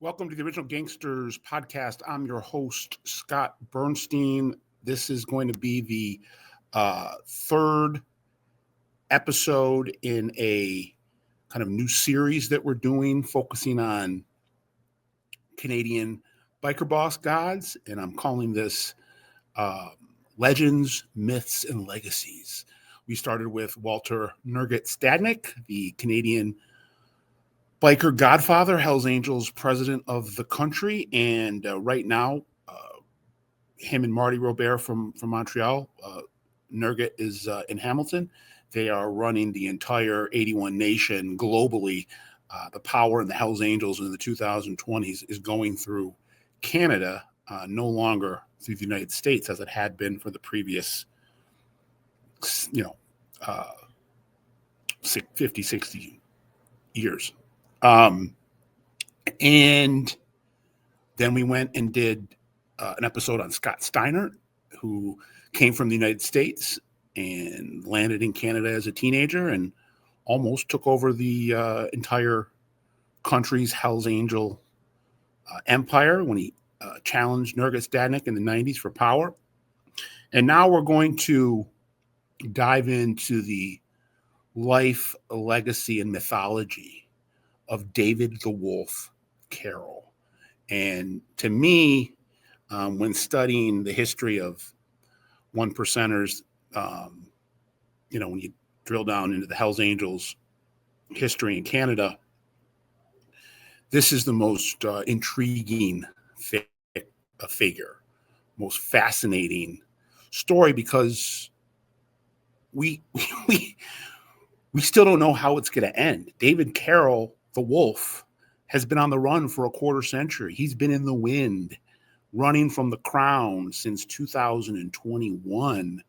Welcome to the original Gangsters Podcast. I'm your host, Scott Burnstein. This is going to be the third episode in a kind of new series that we're doing, focusing on Canadian biker boss gods, and I'm calling this Legends, Myths, and Legacies. We started with Walter Nurgat Stadnik, the Canadian biker godfather, Hells Angels president of the country, and right now, him and Marty Robert from Montreal. Nurgat is in Hamilton. They are running the entire 81 nation globally. The power and the Hells Angels in the 2020s is going through Canada, no longer through the United States as it had been for the previous, 50, 60 years. And then we went and did an episode on Scott Steiner, who came from the United States and landed in Canada as a teenager and almost took over the entire country's Hells Angel empire when he challenged Nurgat Stadnik in the 90s for power. And now we're going to dive into the life, legacy, and mythology of David the Wolf Carroll. And to me, when studying the history of one percenters, when you drill down into the Hells Angels history in Canada, this is the most intriguing figure, most fascinating story, because we still don't know how it's going to end. David Carroll, the Wolf, has been on the run for a quarter century. He's been in the wind, running from the crown since 2021.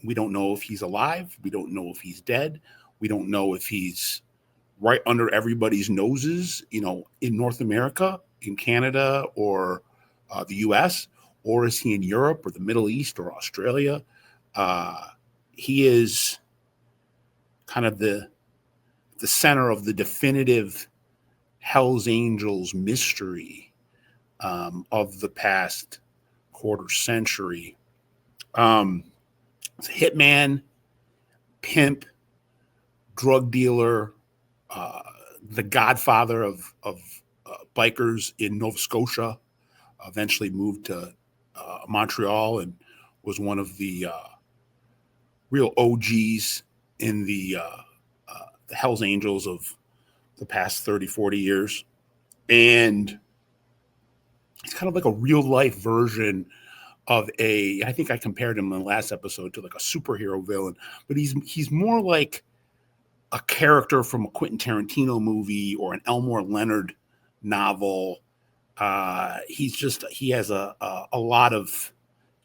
We don't know if he's alive. We don't know if he's dead. We don't know if he's right under everybody's noses, in North America, in Canada, or the US, or is he in Europe or the Middle East or Australia? He is kind of the center of the definitive Hells Angels mystery of the past quarter century. It's a hitman, pimp, drug dealer, the godfather of bikers in Nova Scotia, eventually moved to Montreal and was one of the real OGs in the Hells Angels of the past 30, 40 years. And he's kind of like a real life version of I think I compared him in the last episode to like a superhero villain, but he's more like a character from a Quentin Tarantino movie or an Elmore Leonard novel. He has a lot of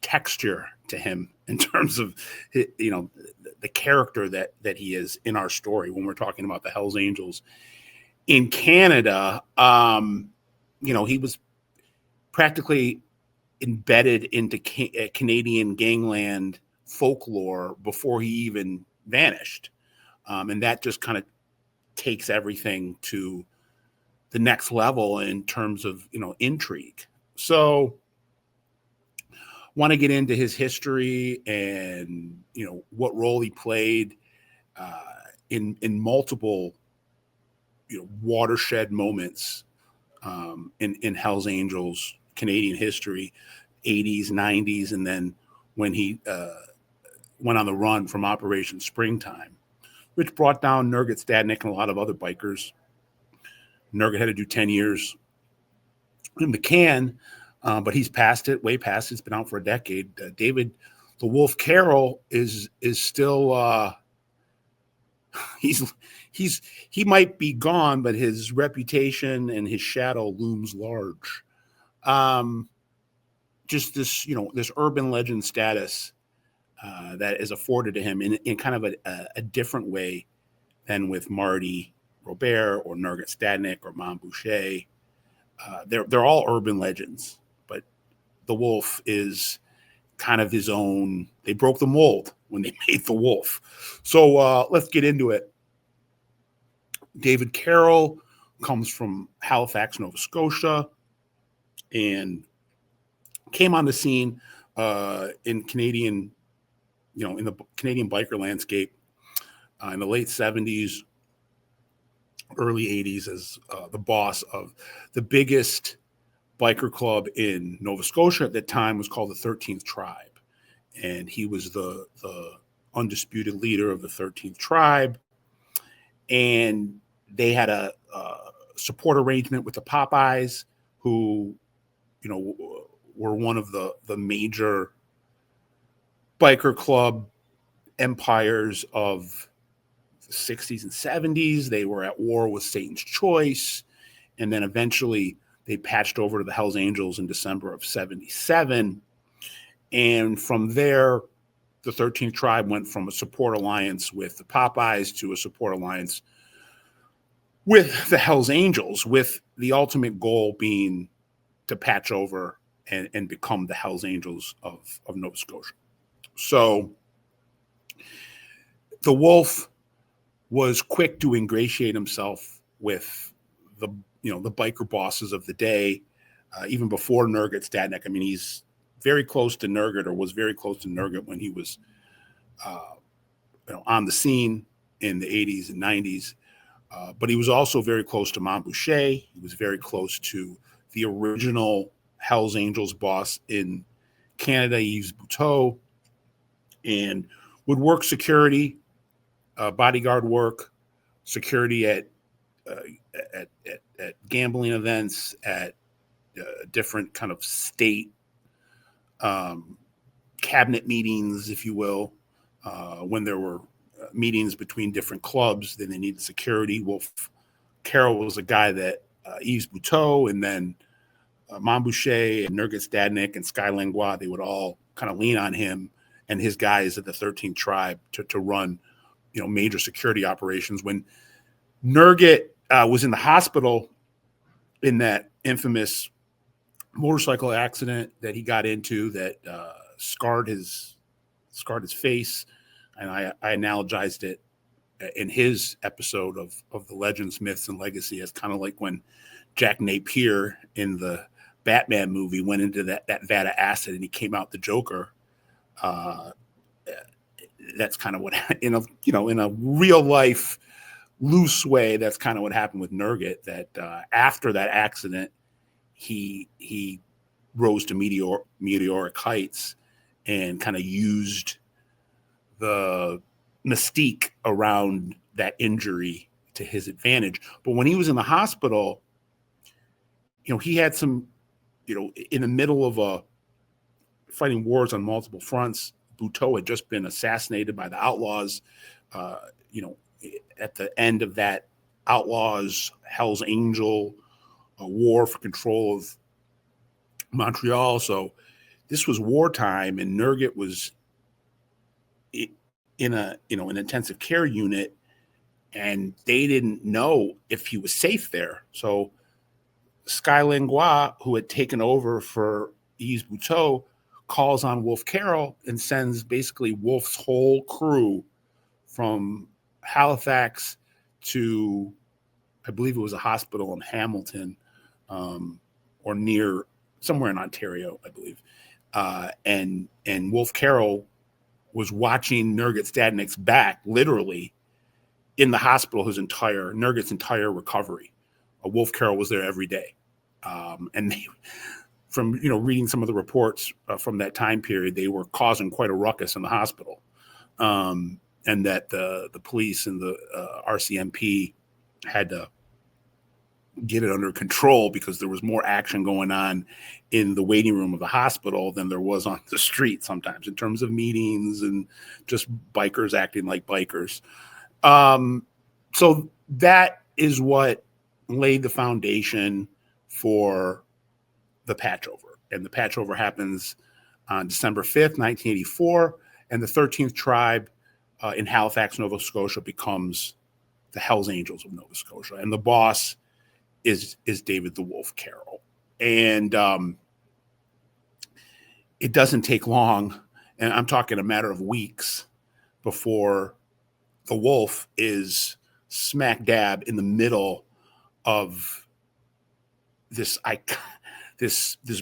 texture to him in terms of, the character that he is in our story when we're talking about the Hells Angels in Canada. He was practically embedded into Canadian gangland folklore before he even vanished. And that just kind of takes everything to the next level in terms of, intrigue. So want to get into his history and, what role he played in multiple, watershed moments in Hells Angels Canadian history, 80s, 90s, and then when he went on the run from Operation Springtime, which brought down Nurgat Stadnik and a lot of other bikers. Nurgat had to do 10 years in the can, but he's past it, way past it. It's been out for a decade. David the Wolf Carroll is still he might be gone, but his reputation and his shadow looms large. Just this, this urban legend status that is afforded to him in kind of a different way than with Marty Robert or Nurgat Stadnik or Mom Boucher. They're all urban legends, but the Wolf is kind of his own. They broke the mold when they made the Wolf. So let's get into it. David Carroll comes from Halifax, Nova Scotia, and came on the scene in Canadian, in the Canadian biker landscape in the late 70s, early 80s as the boss of the biggest biker club in Nova Scotia at that time. Was called the 13th Tribe. And he was the undisputed leader of the 13th Tribe. And they had a support arrangement with the Popeyes, who, were one of the major biker club empires of the 60s and 70s. They were at war with Satan's Choice. And then eventually they patched over to the Hells Angels in December of 77. And from there, the 13th Tribe went from a support alliance with the Popeyes to a support alliance with the Hells Angels, with the ultimate goal being to patch over and become the Hells Angels of Nova Scotia. So the Wolf was quick to ingratiate himself with the biker bosses of the day, even before Nergit Stadnik. I mean, he's very close to Nergit, or was very close to Nergit when he was on the scene in the 80s and 90s. But he was also very close to Montboucher. He was very close to the original Hells Angels boss in Canada, Yves Buteau, and would work security, bodyguard work, security at gambling events, at different kind of state cabinet meetings, if you will, when there were meetings between different clubs, then they needed security. Wolf Carroll was a guy that Yves Buteau, and then Montboucher and Nergit Stadnik and Sky Langlois, they would all kind of lean on him and his guys at the 13th Tribe to run, major security operations. When Nergit was in the hospital in that infamous motorcycle accident that he got into that scarred his face, and I analogized it in his episode of the Legends, Myths, and Legacy as kind of like when Jack Napier in the Batman movie went into that vat of acid and he came out the Joker. That's kind of what, in a real life loose way, that's kind of what happened with Nergit. That after that accident, he rose to meteoric heights and kind of used the mystique around that injury to his advantage. But when he was in the hospital, he had some, in the middle of fighting wars on multiple fronts. Buteau had just been assassinated by the Outlaws. At the end of that Outlaws Hell's Angel war for control of Montreal. So this was wartime, and Nergit was in an intensive care unit, and they didn't know if he was safe there. So Sky Langlois, who had taken over for Yves Buteau, calls on Wolf Carroll and sends basically Wolf's whole crew from Halifax to, I believe it was a hospital in Hamilton, or near somewhere in Ontario, I believe. And Wolf Carroll was watching Nergit Stadnik's back, literally, in the hospital, Nergit's entire recovery. Wolf Carroll was there every day. And they, from reading some of the reports from that time period, they were causing quite a ruckus in the hospital, and that the police and the RCMP had to get it under control because there was more action going on in the waiting room of the hospital than there was on the street sometimes, in terms of meetings and just bikers acting like bikers. So that is what laid the foundation for the patchover. And the patchover happens on December 5th, 1984. And the 13th Tribe in Halifax, Nova Scotia becomes the Hells Angels of Nova Scotia. And the boss is David the Wolf Carroll. And it doesn't take long, and I'm talking a matter of weeks, before the Wolf is smack dab in the middle of this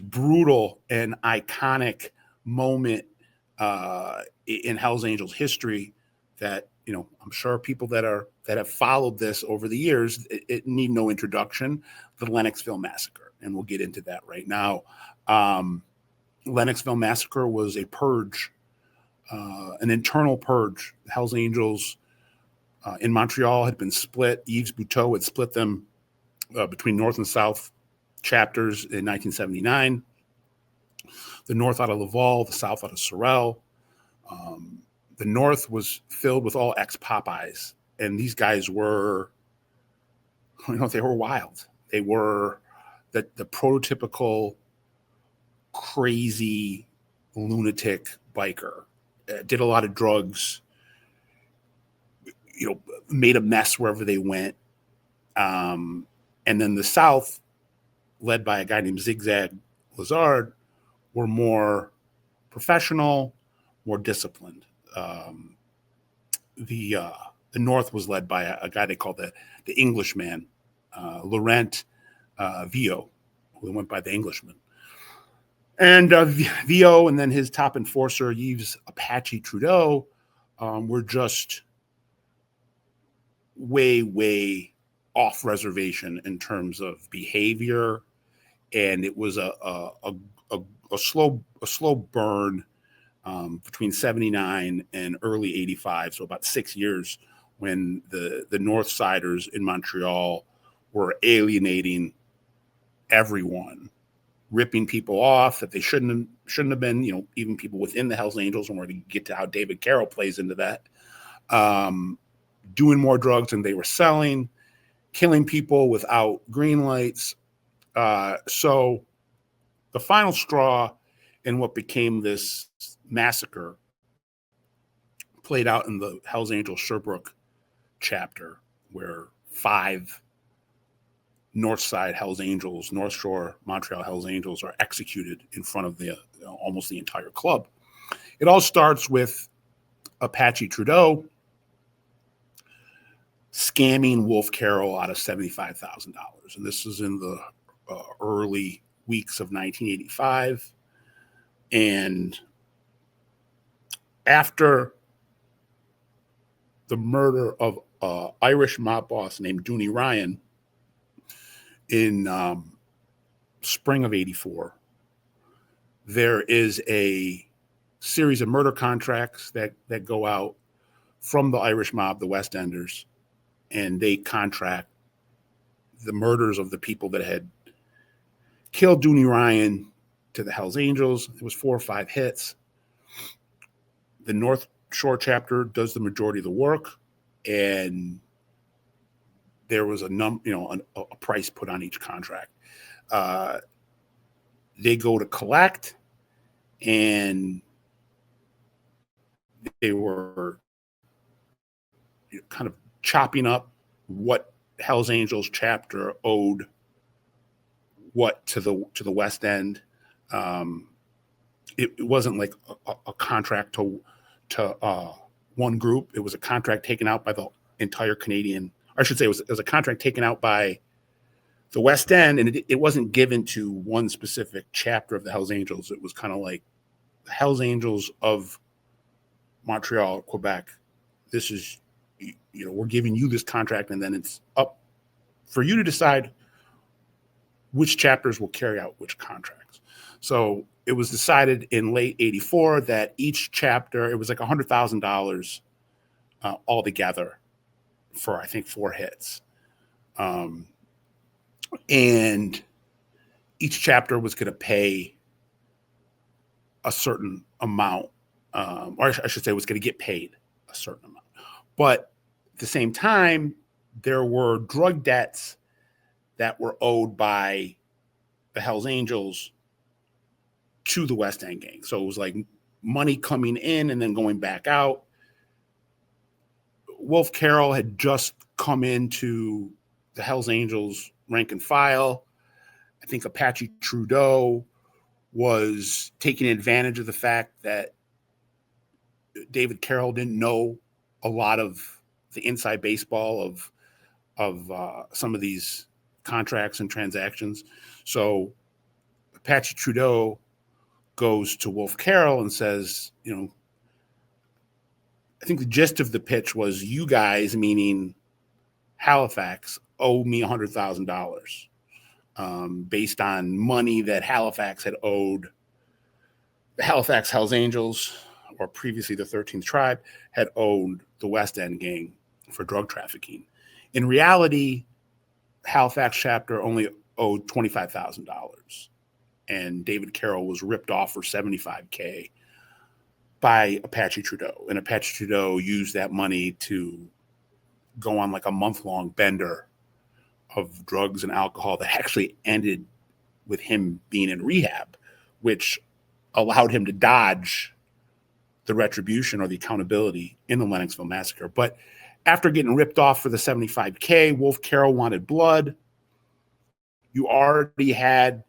brutal and iconic moment in Hell's Angels history that, I'm sure people that have followed this over the years, it need no introduction, the Lennoxville Massacre. And we'll get into that right now. Lennoxville Massacre was a purge, an internal purge. Hell's Angels in Montreal had been split. Yves Buteau had split them between North and South chapters in 1979. The North out of Laval, the South out of Sorel. The North was filled with all ex-Popeyes, and these guys were, they were wild. They were the prototypical crazy lunatic biker. Did a lot of drugs, made a mess wherever they went. And then the South, led by a guy named Zigzag Lazard, were more professional, more disciplined. The North was led by a guy they called the Englishman, Laurent Vio, who went by the Englishman. And Vio and then his top enforcer, Yves Apache Trudeau, were just way off reservation in terms of behavior. And it was a slow burn between 79 and early 85, so about 6 years, when the North Siders in Montreal were alienating everyone, ripping people off that they shouldn't have been, even people within the Hells Angels, and we're going to get to how David Carroll plays into that, doing more drugs than they were selling, killing people without green lights. So the final straw in what became this massacre played out in the Hells Angels Sherbrooke chapter, where 5 North Side Hells Angels, North Shore Montreal Hells Angels, are executed in front of the almost the entire club. It all starts with Apache Trudeau scamming Wolf Carroll out of $75,000. And this is in the early weeks of 1985. And after the murder of an Irish mob boss named Dooney Ryan in spring of 84, there is a series of murder contracts that go out from the Irish mob, the West Enders, and they contract the murders of the people that had killed Dooney Ryan to the Hells Angels. It was 4 or 5 hits. The North Shore chapter does the majority of the work, and there was a price put on each contract. They go to collect, and they were kind of chopping up what Hells Angels chapter owed what to the West End. It wasn't like a contract to one group. It was a contract taken out by the entire Canadian. I should say it was a contract taken out by the West End, and it wasn't given to one specific chapter of the Hells Angels. It was kind of like the Hells Angels of Montreal, Quebec. This is, we're giving you this contract, and then it's up for you to decide which chapters will carry out which contracts. So it was decided in late 84 that each chapter, it was like $100,000 altogether for, I think, 4 hits. And each chapter was going to pay a certain amount, or I should say was going to get paid a certain amount. But at the same time, there were drug debts that were owed by the Hells Angels to the West End gang. So it was like money coming in and then going back out. Wolf Carroll had just come into the Hells Angels rank and file. I think Apache Trudeau was taking advantage of the fact that David Carroll didn't know a lot of the inside baseball of some of these contracts and transactions. So Apache Trudeau goes to Wolf Carroll and says, I think the gist of the pitch was, you guys, meaning Halifax, owe me $100,000 based on money that Halifax had owed. The Halifax Hells Angels, or previously the 13th Tribe, had owed the West End gang for drug trafficking. In reality, Halifax chapter only owed $25,000, and David Carroll was ripped off for $75K by Apache Trudeau. And Apache Trudeau used that money to go on like a month-long bender of drugs and alcohol that actually ended with him being in rehab, which allowed him to dodge the retribution or the accountability in the Lennoxville Massacre. But after getting ripped off for the $75K, Wolf Carroll wanted blood. You already had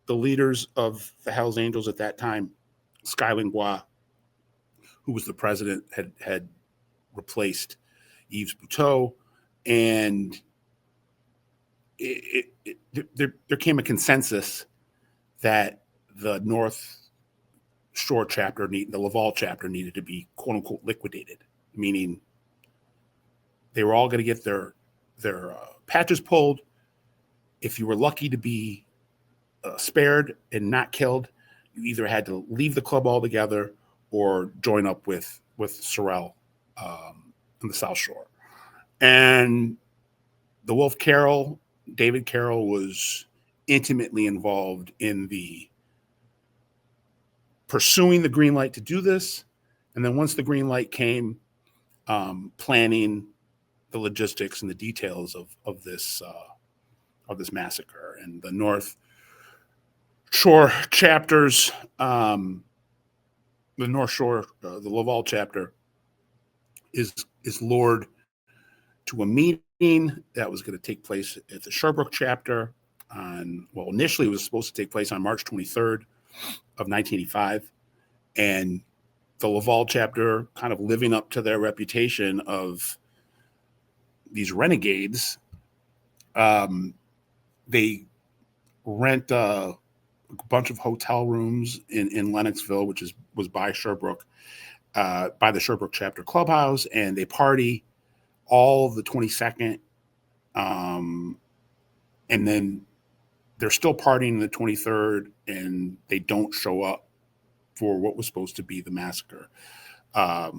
the leaders of the Hells Angels at that time, Sky Langlois, who was the president, had replaced Yves Buteau, and there came a consensus that the North Shore chapter, the Laval chapter, needed to be "quote unquote" liquidated, meaning they were all going to get their patches pulled. If you were lucky to be spared and not killed, you either had to leave the club altogether or join up with Sorrel on the South Shore. And the Wolf Carroll, David Carroll, was intimately involved in the pursuing the green light to do this. And then once the green light came, planning the logistics and the details of this massacre. And the North Shore chapters, the North Shore, the Laval chapter is lured to a meeting that was going to take place at the Sherbrooke chapter initially it was supposed to take place on March 23rd of 1985. And the Laval chapter, kind of living up to their reputation of these renegades, they rent a bunch of hotel rooms in Lennoxville, which was by Sherbrooke, by the Sherbrooke chapter clubhouse, and they party all the 22nd, and then they're still partying the 23rd, and they don't show up for what was supposed to be the massacre. The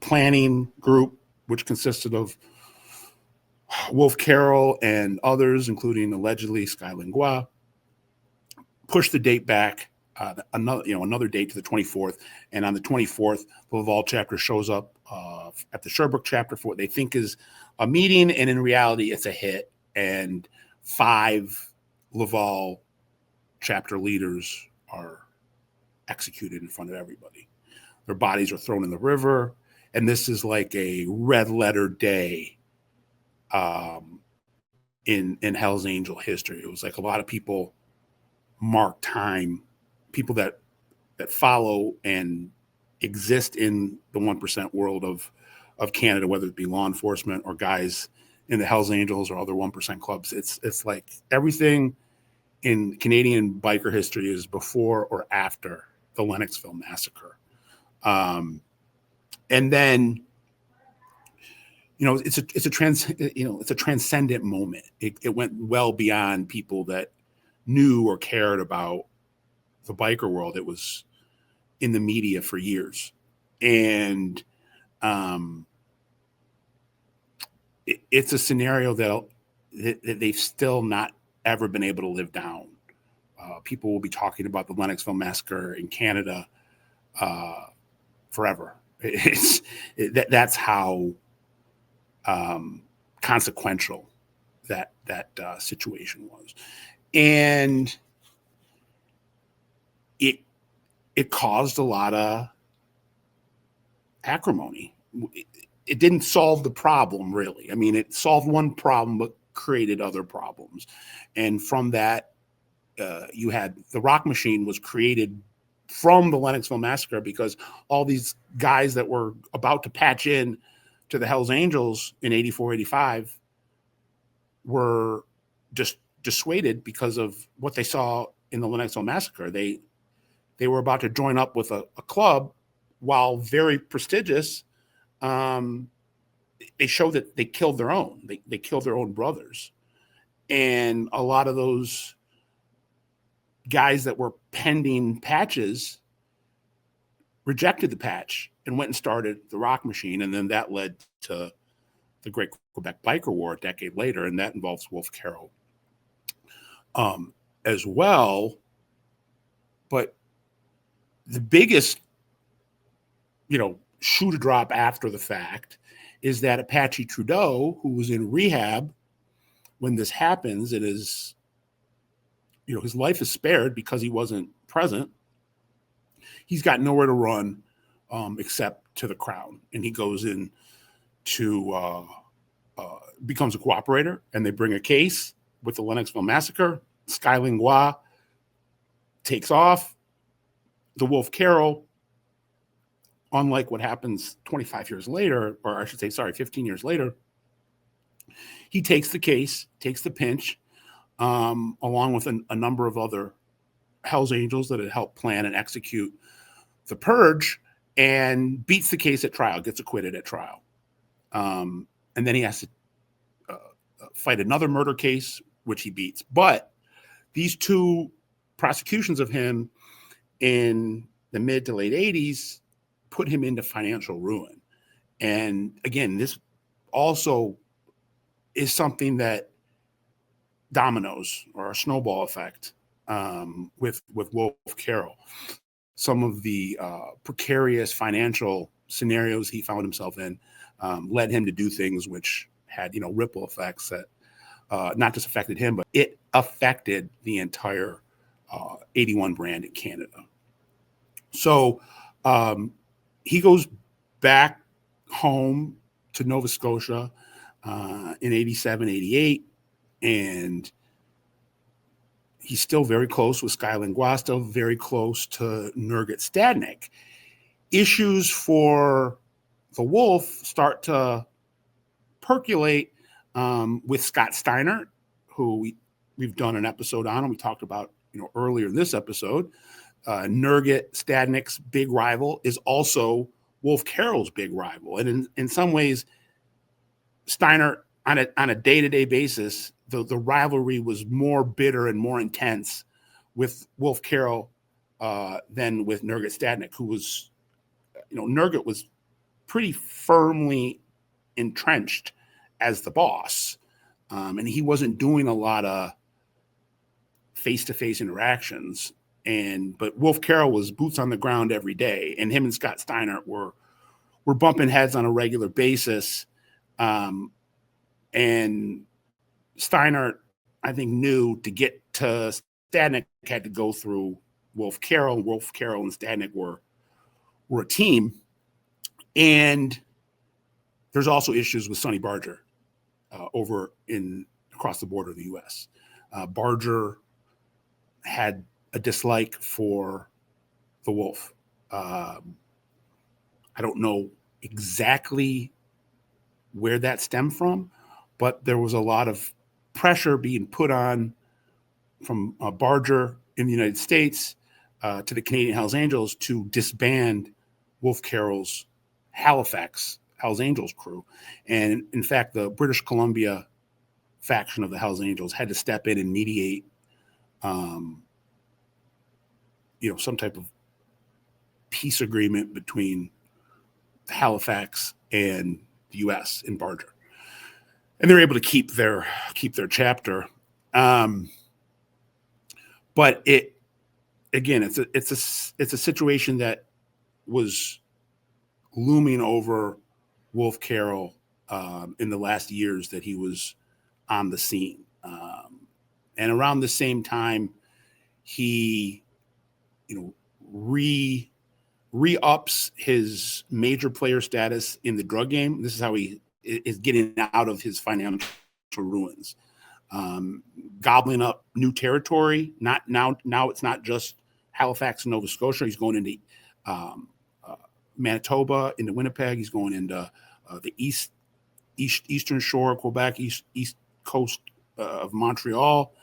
planning group, which consisted of Wolf Carroll and others, including allegedly Sky Langlois, pushed the date back another date to the 24th. And on the 24th, the Laval chapter shows up at the Sherbrooke chapter for what they think is a meeting, and in reality, it's a hit. And 5 Laval chapter leaders are executed in front of everybody. Their bodies are thrown in the river, and this is like a red letter day in Hell's Angel history. It was like a lot of people mark time, people that follow and exist in the 1% world of Canada, whether it be law enforcement or guys in the Hells Angels or other 1% clubs. It's like everything in Canadian biker history is before or after the Lennoxville Massacre. And then, it's a transcendent moment. It went well beyond people that knew or cared about the biker world. It was in the media for years. And it's a scenario that they've still not ever been able to live down. People will be talking about the Lennoxville Massacre in Canada forever. That's how consequential that situation was. And it caused a lot of acrimony. It didn't solve the problem, really. I mean, it solved one problem, but created other problems. And from that, you had the Rock Machine was created from the Lennoxville Massacre, because all these guys that were about to patch in to the Hells Angels in 84, 85 were just dissuaded because of what they saw in the Lennoxville Massacre. They were about to join up with a club, while very prestigious. They show that they killed their own. They killed their own brothers. And a lot of those guys that were pending patches rejected the patch and went and started the Rock Machine. And then that led to the Great Quebec Biker War a decade later, and that involves Wolf Carroll as well. But the biggest, shoe to drop after the fact is that Apache Trudeau, who was in rehab when this happens, it is, his life is spared because he wasn't present. He's got nowhere to run except to the Crown, and he goes in to becomes a cooperator, and they bring a case with the Lennoxville Massacre. Sky Lingua takes off. The Wolf Carroll, unlike what happens 25 years later, or I should say, 15 years later, he takes the case, takes the pinch, along with a number of other Hells Angels that had helped plan and execute the purge, and beats the case at trial, gets acquitted at trial. And then he has to fight another murder case, which he beats. But these two prosecutions of him in the mid to late 80s put him into financial ruin. And again, this also is something that dominoes, or a snowball effect, with Wolf Carroll. Some of the precarious financial scenarios he found himself in led him to do things which had, ripple effects that not just affected him, but it affected the entire 81 brand in Canada. So he goes back home to Nova Scotia in 87, 88, and he's still very close with Sky Lingua, still very close to Nurgut Stadnik. Issues for the Wolf start to percolate with Scott Steiner, who we've done an episode on, and we talked about earlier in this episode. Nurgut Stadnik's big rival is also Wolf Carroll's big rival, and in some ways, Steiner on a day-to-day basis, the rivalry was more bitter and more intense with Wolf Carroll than with Nurgut Stadnik, who was, Nurgut was pretty firmly entrenched as the boss, and he wasn't doing a lot of face-to-face interactions. But Wolf Carroll was boots on the ground every day, and him and Scott Steiner were bumping heads on a regular basis. And Steiner, I think, knew to get to Stadnik had to go through Wolf Carroll. Wolf Carroll and Stadnik were a team. And there's also issues with Sonny Barger over across the border of the U.S. Barger had a dislike for the Wolf. I don't know exactly where that stemmed from, but there was a lot of pressure being put on from Barger in the United States to the Canadian Hells Angels to disband Wolf Carroll's Halifax Hells Angels crew. And in fact, the British Columbia faction of the Hells Angels had to step in and mediate some type of peace agreement between Halifax and the U.S. in Barger, and they're able to keep their chapter. But it's a situation that was looming over Wolf Carroll in the last years that he was on the scene, and around the same time, he re-ups his major player status in the drug game. This is how he is getting out of his financial ruins, gobbling up new territory. Now it's not just Halifax and Nova Scotia. He's going into Manitoba, into Winnipeg. He's going into the eastern shore of Quebec, east coast of Montreal,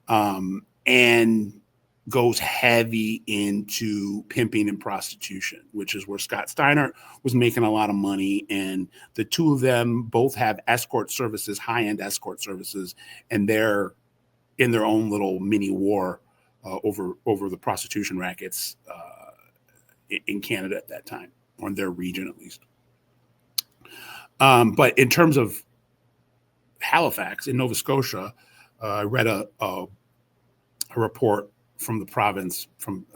and goes heavy into pimping and prostitution, which is where Scott Steiner was making a lot of money. And the two of them both have escort services, high-end escort services, and they're in their own little mini war over the prostitution rackets in Canada at that time, or in their region at least. But in terms of Halifax in Nova Scotia, I read a report from the province from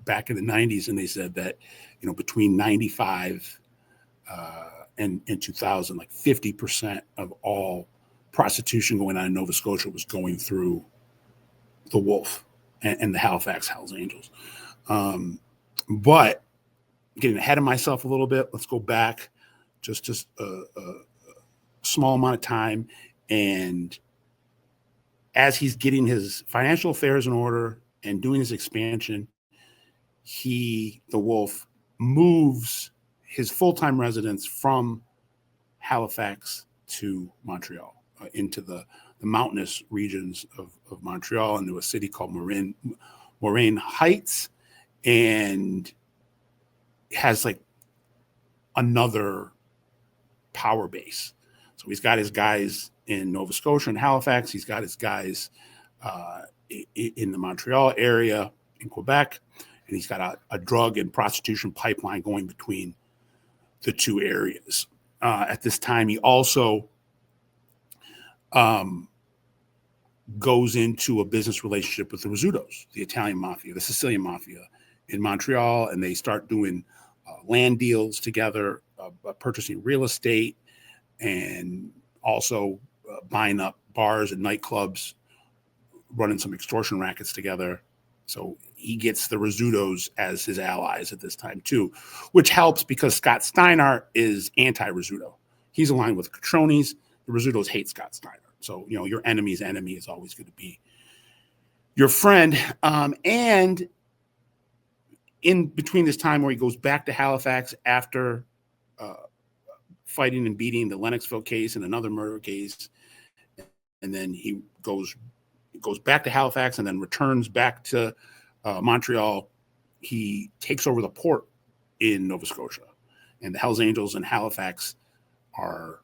back in the 90s, and they said that, between 95 and 2000, like 50% of all prostitution going on in Nova Scotia was going through the Wolf and the Halifax Hells Angels. But getting ahead of myself a little bit, let's go back just a small amount of time. And as he's getting his financial affairs in order and doing his expansion, the Wolf, moves his full-time residence from Halifax to Montreal, into the mountainous regions of Montreal, into a city called Moraine Heights, and has like another power base. So he's got his guys in Nova Scotia and Halifax. He's got his guys in the Montreal area, in Quebec, and he's got a drug and prostitution pipeline going between the two areas. At this time, he also goes into a business relationship with the Rizzutos, the Italian Mafia, the Sicilian Mafia in Montreal, and they start doing land deals together, purchasing real estate, and also buying up bars and nightclubs, running some extortion rackets together. So he gets the Rizzutos as his allies at this time too, which helps because Scott Steiner is anti-Rizzuto. He's aligned with the Catronis. The Rizzutos hate Scott Steiner. So, your enemy's enemy is always going to be your friend. And in between this time where he goes back to Halifax after fighting and beating the Lennoxville case and another murder case, and then he goes back to Halifax and then returns back to Montreal, he takes over the port in Nova Scotia. And the Hells Angels in Halifax are,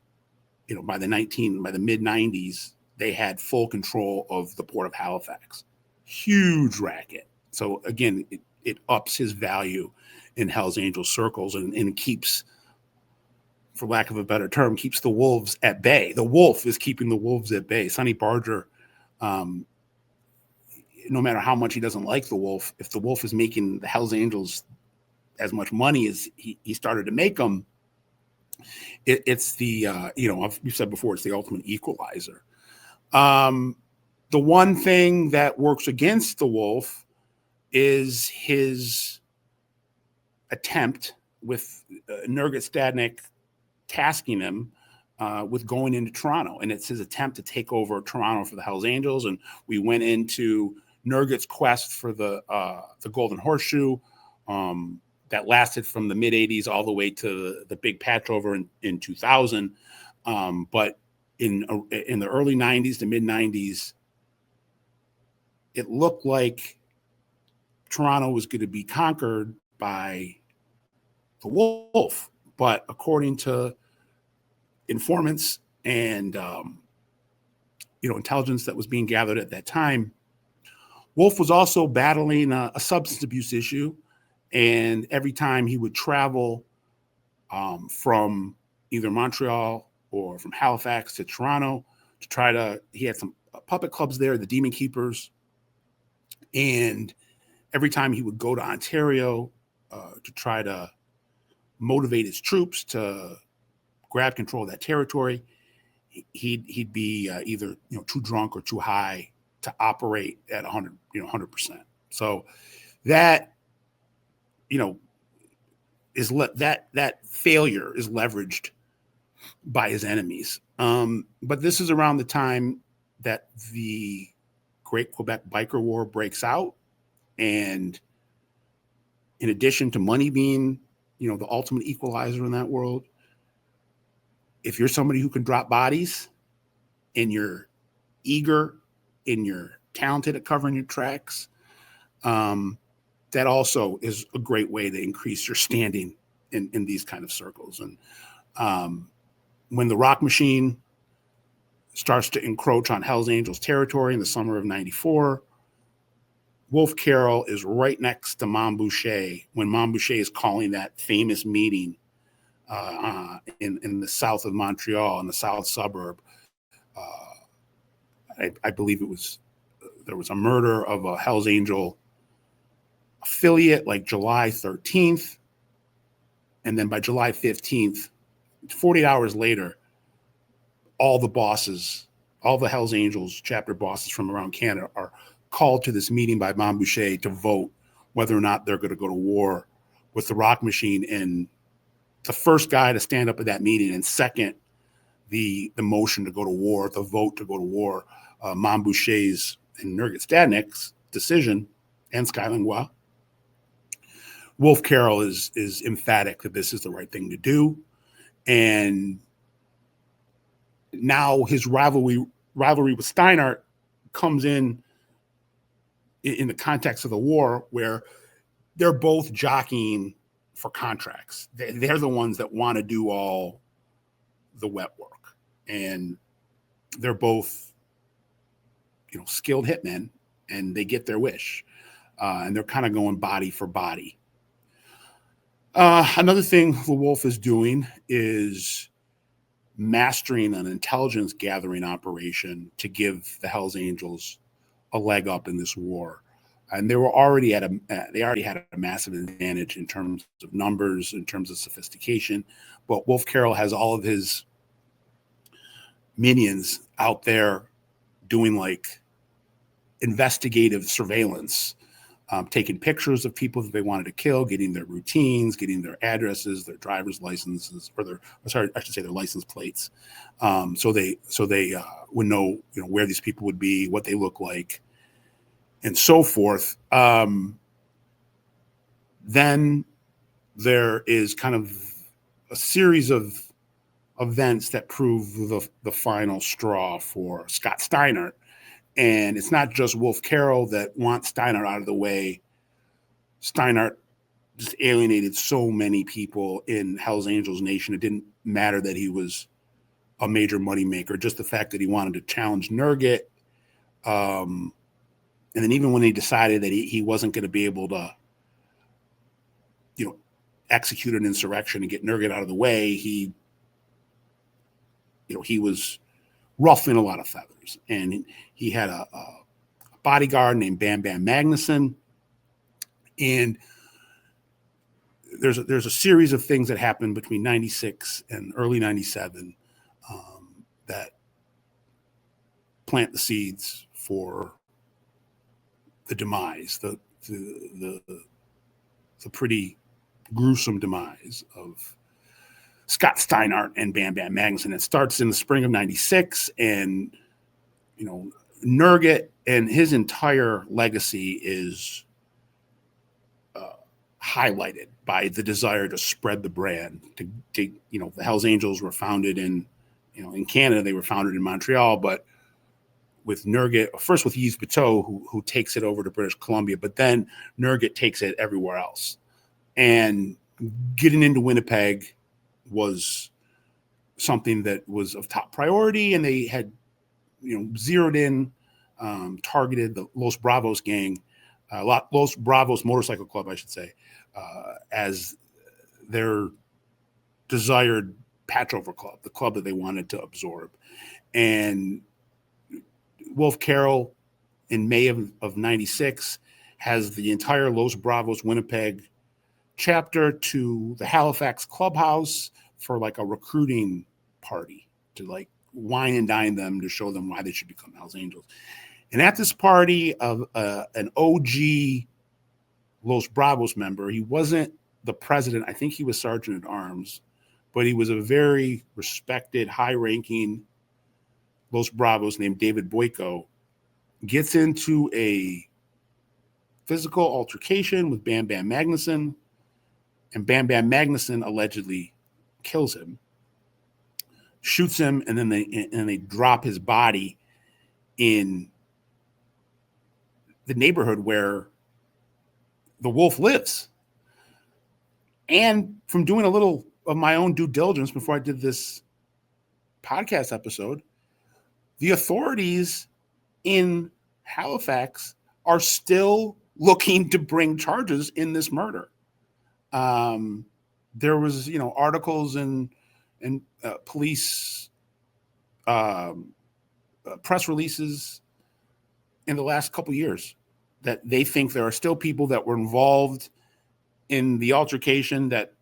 by the mid-90s, they had full control of the port of Halifax. Huge racket. So again, it ups his value in Hells Angels circles and keeps, for lack of a better term, keeps the wolves at bay. The Wolf is keeping the wolves at bay. Sonny Barger, no matter how much he doesn't like the Wolf, if the Wolf is making the Hells Angels as much money as he started to make them, it's the, we've said before, it's the ultimate equalizer. The one thing that works against the Wolf is his attempt with Nurgat Stadnik tasking him with going into Toronto. And it's his attempt to take over Toronto for the Hells Angels. And we went into Nurgat's quest for the Golden Horseshoe that lasted from the mid-'80s all the way to the big patch over in 2000. But in the early 90s to mid-'90s, it looked like Toronto was going to be conquered by the Wolf. But according to informants and intelligence that was being gathered at that time, Wolf was also battling a substance abuse issue, and every time he would travel from either Montreal or from Halifax to Toronto he had some puppet clubs there, the Demon Keepers, and every time he would go to Ontario to try to motivate his troops to grab control of that territory, he'd be either too drunk or too high to operate at 100%. So that is that failure is leveraged by his enemies. But this is around the time that the Great Quebec Biker War breaks out, and in addition to money being the ultimate equalizer in that world, if you're somebody who can drop bodies and you're eager and you're talented at covering your tracks, that also is a great way to increase your standing in these kind of circles. And when the Rock Machine starts to encroach on Hell's Angels territory in the summer of '94, Wolf Carroll is right next to Mom Boucher when Mom Boucher is calling that famous meeting in the south of Montreal, in the south suburb. I believe there was a murder of a Hell's Angel affiliate like July 13th. And then by July 15th, 48 hours later, all the Hell's Angels chapter bosses from around Canada are called to this meeting by Mom Boucher to vote whether or not they're going to go to war with the Rock Machine. And the first guy to stand up at that meeting, and second, the motion to go to war, the vote to go to war, Mom Boucher's and Nurgit Stadnik's decision, and Skylingua, Wolf Carroll is emphatic that this is the right thing to do. And now his rivalry with Steiner comes in the context of the war, where they're both jockeying for contracts. They're the ones that want to do all the wet work, and they're both, skilled hitmen, and they get their wish, and they're kind of going body for body. Another thing the Wolf is doing is mastering an intelligence gathering operation to give the Hells Angels a leg up in this war. And they already had a massive advantage in terms of numbers, in terms of sophistication. But Wolf Carroll has all of his minions out there doing like investigative surveillance, taking pictures of people that they wanted to kill, getting their routines, getting their addresses, their driver's licenses, or their license plates. So they would know, where these people would be, what they look like, and so forth. Then there is kind of a series of events that prove the final straw for Scott Steiner. And it's not just Wolf Carroll that wants Steiner out of the way. Steiner just alienated so many people in Hell's Angels Nation. It didn't matter that he was a major moneymaker, just the fact that he wanted to challenge Nurgit. And then even when he decided that he wasn't going to be able to, execute an insurrection and get Nurgit out of the way, he was ruffling a lot of feathers. And he had a bodyguard named Bam Bam Magnuson. And there's a series of things that happened between 96 and early 97 that plant the seeds for the demise, the pretty gruesome demise of Scott Steiner and Bam Bam Magnuson. It starts in the spring of 96, and Nurgit and his entire legacy is highlighted by the desire to spread the brand. The Hells Angels were founded in Canada. They were founded in Montreal, but with Nurgit, first with Yves Bateau, who takes it over to British Columbia, but then Nurgit takes it everywhere else. And getting into Winnipeg was something that was of top priority, and they had, zeroed in, targeted the Los Bravos gang, Los Bravos Motorcycle Club, I should say, as their desired patchover club, the club that they wanted to absorb. And Wolf Carroll, in May of 96, has the entire Los Bravos Winnipeg chapter to the Halifax clubhouse for like a recruiting party to like wine and dine them, to show them why they should become Hells Angels. And at this party of an OG Los Bravos member, he wasn't the president. I think he was sergeant at arms, but he was a very respected, high-ranking Los Bravos named David Boyko, gets into a physical altercation with Bam Bam Magnuson, and Bam Bam Magnuson allegedly kills him, shoots him, and then they drop his body in the neighborhood where the wolf lives. And from doing a little of my own due diligence before I did this podcast episode, the authorities in Halifax are still looking to bring charges in this murder. There was, articles and police press releases in the last couple of years that they think there are still people that were involved in the altercation that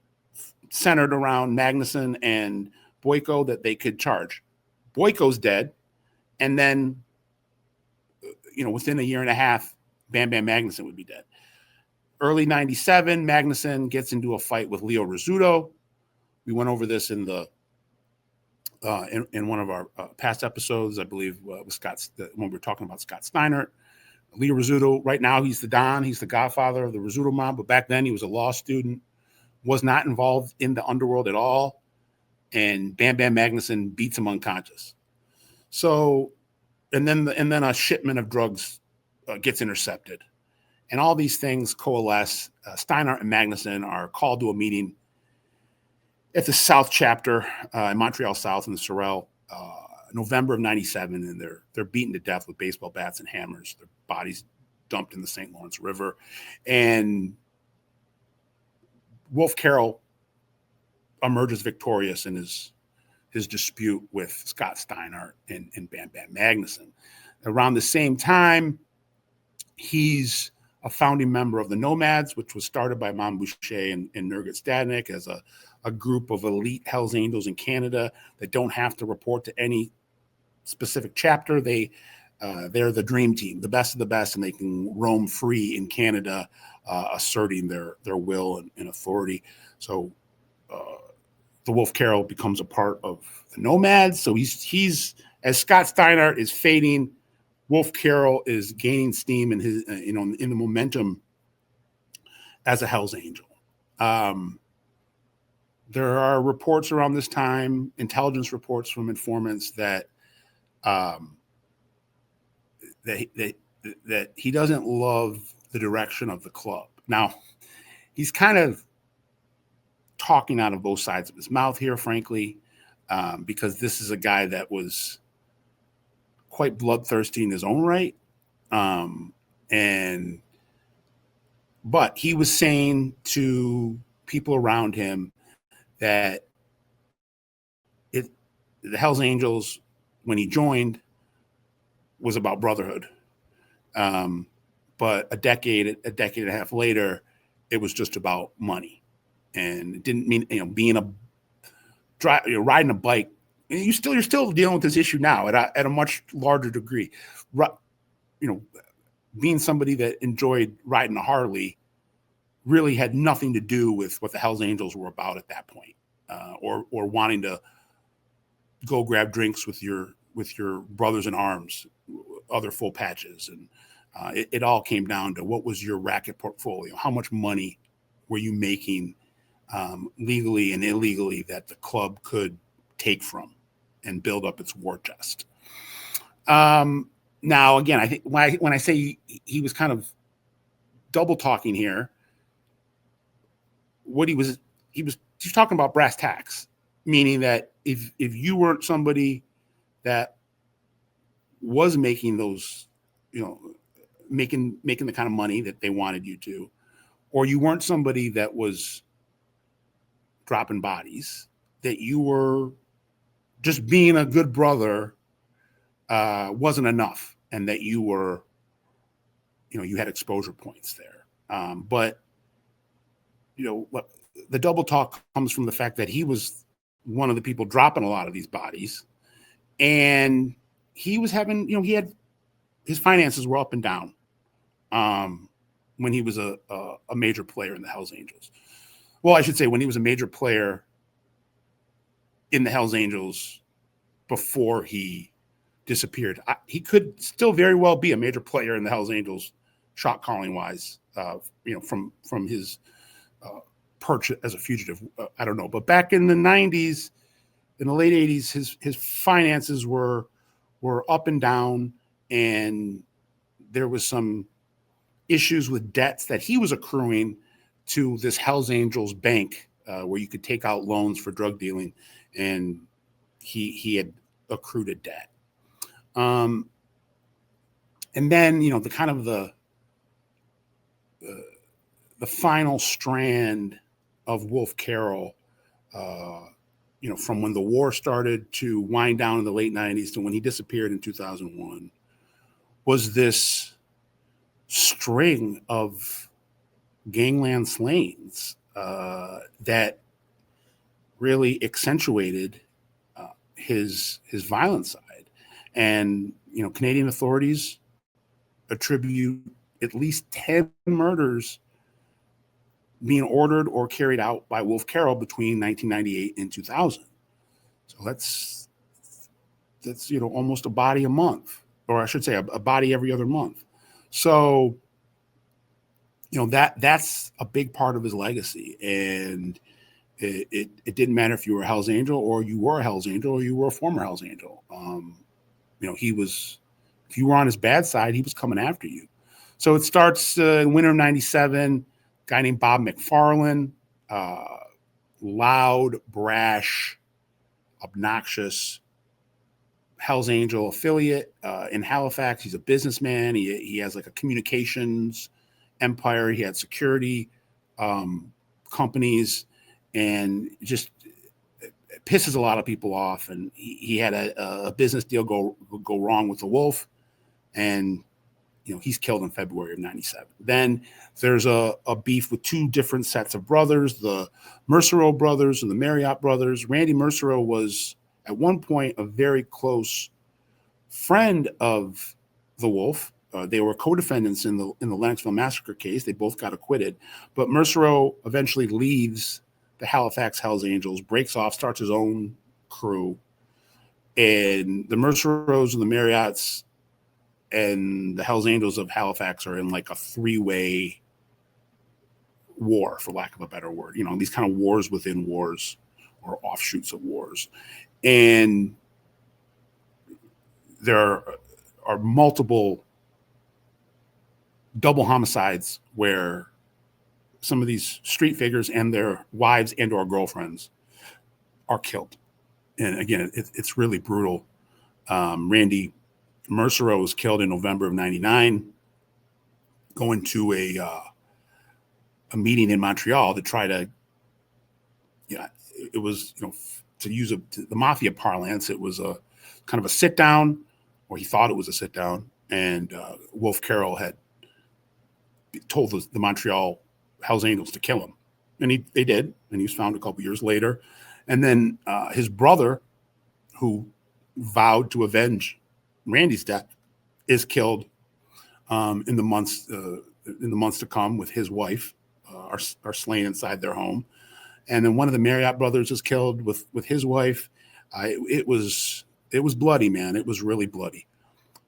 centered around Magnuson and Boyko that they could charge. Boyko's dead. And then, within a year and a half, Bam Bam Magnuson would be dead. Early 97, Magnuson gets into a fight with Leo Rizzuto. We went over this in the in one of our past episodes, I believe, with Scott, when we were talking about Scott Steiner. Leo Rizzuto, right now, he's the Don. He's the godfather of the Rizzuto mob. But back then, he was a law student, was not involved in the underworld at all. And Bam Bam Magnuson beats him unconscious. So, and then a shipment of drugs gets intercepted. And all these things coalesce. Steiner and Magnuson are called to a meeting at the South chapter in Montreal South in the Sorel, November of 97, and they're beaten to death with baseball bats and hammers. Their bodies dumped in the St. Lawrence River. And Wolf Carroll emerges victorious in his dispute with Scott Steiner and Bam Bam Magnuson. Around the same time, he's a founding member of the Nomads, which was started by Mom Boucher and Nurgut Stadnik as a group of elite Hells Angels in Canada that don't have to report to any specific chapter. They're the dream team, the best of the best, and they can roam free in Canada, asserting their will and authority. So the Wolf Carroll becomes a part of the Nomads. So he's as Scott Steiner is fading, Wolf Carroll is gaining steam in his in the momentum as a Hells Angel. There are reports around this time, intelligence reports from informants that that he doesn't love the direction of the club. Now, he's kind of talking out of both sides of his mouth here, frankly, because this is a guy that was quite bloodthirsty in his own right. But he was saying to people around him that the Hells Angels, when he joined, was about brotherhood. But a decade and a half later, it was just about money. And it didn't mean, being riding a bike. You're still dealing with this issue now at a much larger degree. Being somebody that enjoyed riding a Harley really had nothing to do with what the Hells Angels were about at that point, or wanting to go grab drinks with your brothers in arms, other full patches, and it all came down to what was your racket portfolio, how much money were you making legally and illegally that the club could take from and build up its war chest. Now, again, I think when I say he was kind of double talking here, what he was talking about brass tacks, meaning that if you weren't somebody that was making those, making the kind of money that they wanted you to, or you weren't somebody that was dropping bodies, that you were just being a good brother wasn't enough, and that you were, you had exposure points there. But the double talk comes from the fact that he was one of the people dropping a lot of these bodies, and he was having, he had, his finances were up and down when he was a major player in the Hells Angels. Well, I should say when he was a major player in the Hells Angels before he disappeared. He could still very well be a major player in the Hells Angels, shot calling wise, from his perch as a fugitive. I don't know, but back in the 90s, in the late 80s, his finances were up and down, and there was some issues with debts that he was accruing to this Hells Angels bank, where you could take out loans for drug dealing, and he had accrued a debt. And then, the kind of the final strand of Wolf Carroll, from when the war started to wind down in the late 90s to when he disappeared in 2001, was this string of gangland slayings that really accentuated his violent side. And, Canadian authorities attribute at least 10 murders being ordered or carried out by Wolf Carroll between 1998 and 2000. So that's almost a body a month, or I should say a body every other month. So, that's a big part of his legacy. And it didn't matter if you were a Hells Angel or you were a Hells Angel or you were a former Hells Angel. If you were on his bad side, he was coming after you. So it starts in winter of 97, guy named Bob McFarlane, loud, brash, obnoxious Hells Angel affiliate in Halifax. He's a businessman. He has like a communications empire. He had security companies, and just pisses a lot of people off. And he had a business deal go wrong with the Wolf, and he's killed in February of 97. Then there's a beef with two different sets of brothers, the Mercereau brothers and the Marriott brothers. Randy Mercereau was at one point a very close friend of the Wolf. They were co-defendants in the Lennoxville Massacre case. They both got acquitted, but Mercereau eventually leaves the Halifax Hells Angels, breaks off, starts his own crew, and the Mercereaus and the Marriotts and the Hells Angels of Halifax are in like a three-way war, for lack of a better word. These kind of wars within wars, or offshoots of wars. And there are multiple double homicides where some of these street figures and their wives and or girlfriends are killed. And again, it's really brutal. Randy Mercereau was killed in November of 99, going to a meeting in Montreal to try to, it was, to use the Mafia parlance, it was a kind of a sit down, or he thought it was a sit down. And Wolf Carroll had told the Montreal Hells Angels to kill him. And they did. And he was found a couple years later. And then his brother, who vowed to avenge Randy's death, is killed in the months to come, with his wife are slain inside their home. And then one of the Marriott brothers is killed with his wife. It was bloody, man. It was really bloody.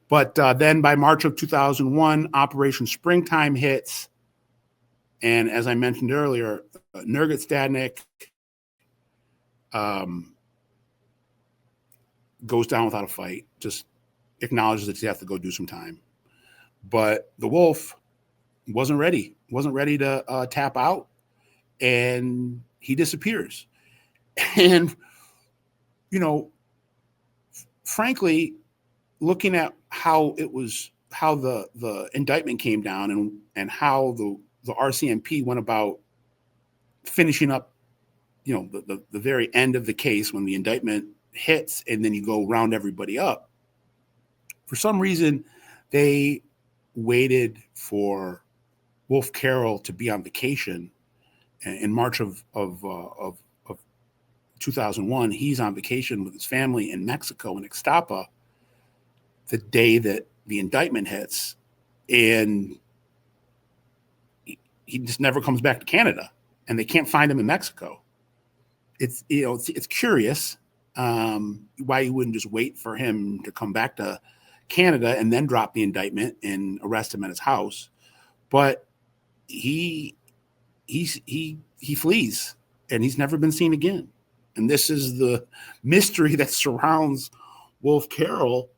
But then by March of 2001, Operation Springtime hits. And as I mentioned earlier, Nergit Stadnik goes down without a fight, just acknowledges that he has to go do some time. But the Wolf wasn't ready to tap out, and he disappears. And, frankly, looking at how the indictment came down and how the RCMP went about finishing up, the very end of the case when the indictment hits, and then you go round everybody up. For some reason, they waited for Wolf Carroll to be on vacation in March of 2001. He's on vacation with his family in Mexico, in Ixtapa, the day that the indictment hits, and he just never comes back to Canada, and they can't find him in Mexico. It's curious why you wouldn't just wait for him to come back to Canada and then drop the indictment and arrest him at his house. But he flees, and he's never been seen again. And this is the mystery that surrounds Wolf Carroll.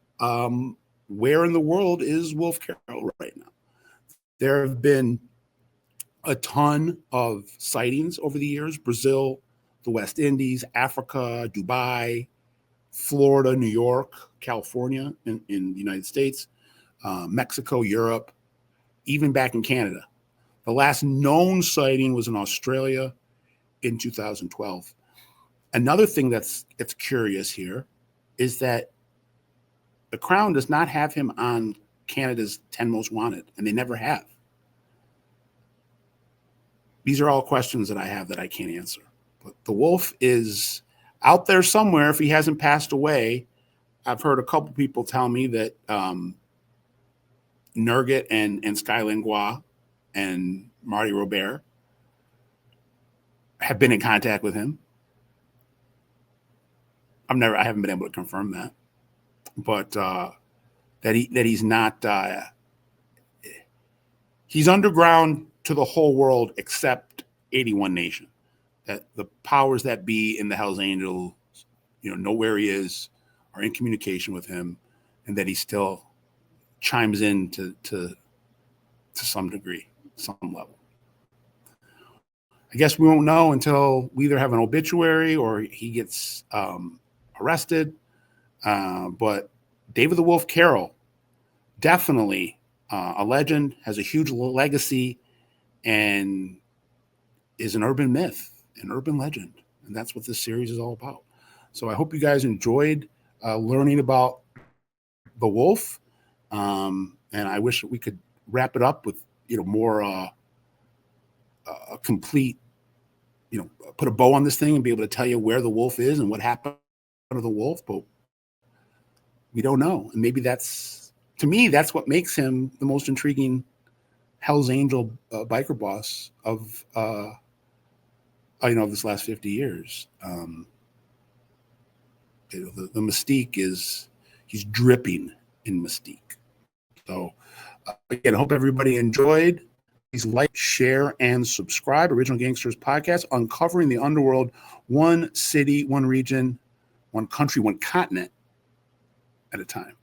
where in the world is Wolf Carroll right now? There have been a ton of sightings over the years: Brazil, the West Indies, Africa, Dubai, Florida, New York, California in the United States, Mexico, Europe, even back in Canada. The last known sighting was in Australia in 2012. Another thing that's curious here is that the Crown does not have him on Canada's 10 Most Wanted, and they never have. These are all questions that I have that I can't answer. But the wolf is out there somewhere if he hasn't passed away. I've heard a couple people tell me that Nurgit and Sky Langlois and Marty Robert have been in contact with him. I haven't been able to confirm that, but that he's not. He's underground to the whole world except 81 Nation. That the powers that be in the Hells Angels, know where he is, are in communication with him, and that he still chimes in to some degree, some level. I guess we won't know until we either have an obituary or he gets arrested. But David the Wolf Carroll, definitely a legend, has a huge legacy, and is an urban myth, an urban legend. And that's what this series is all about. So I hope you guys enjoyed learning about the wolf. And I wish that we could wrap it up with, more a complete, put a bow on this thing and be able to tell you where the wolf is and what happened to the wolf. But we don't know. And maybe to me, that's what makes him the most intriguing Hell's Angel biker boss of, this last 50 years. The mystique he's dripping in mystique. So again, I hope everybody enjoyed. Please like, share, and subscribe. Original Gangsters Podcast, uncovering the underworld, one city, one region, one country, one continent at a time.